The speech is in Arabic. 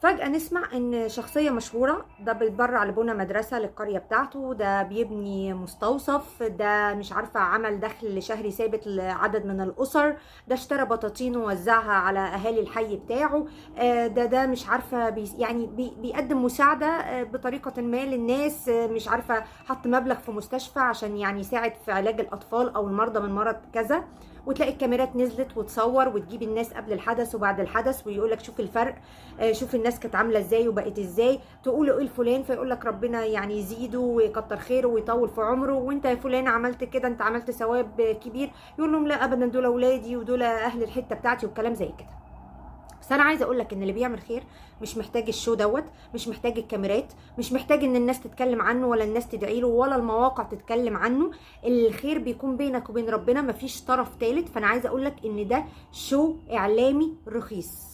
فجأة نسمع إن شخصية مشهورة ده بيتبرع لبنى مدرسة للقرية بتاعته، ده بيبني مستوصف، ده مش عارفة عمل دخل شهري ثابت لعدد من الأسر، ده اشترى بطاطين ووزعها على أهالي الحي بتاعه، ده مش عارفة بيقدم مساعدة بطريقة ما للناس، مش عارفة حط مبلغ في مستشفى عشان يعني يساعد في علاج الأطفال أو المرضى من مرض كذا. وتلاقي الكاميرات نزلت وتصور وتجيب الناس قبل الحدث وبعد الحدث ويقولك شوف الفرق، شوف الناس كانت عامله ازاي وبقت ازاي. تقولوا ايه لفلان فيقول لك ربنا يعني يزيده ويكتر خيره ويطول في عمره، وانت يا فلان عملت كده انت عملت ثواب كبير. يقول لهم لا ابدا دول اولادي ودول اهل الحته بتاعتي والكلام زي كده. بس انا عايزه اقول لك ان اللي بيعمل خير مش محتاج الشو دوت، مش محتاج الكاميرات، مش محتاج ان الناس تتكلم عنه ولا الناس تدعي له ولا المواقع تتكلم عنه. الخير بيكون بينك وبين ربنا، مفيش طرف ثالث. فانا عايزه اقول لك ان ده شو اعلامي رخيص.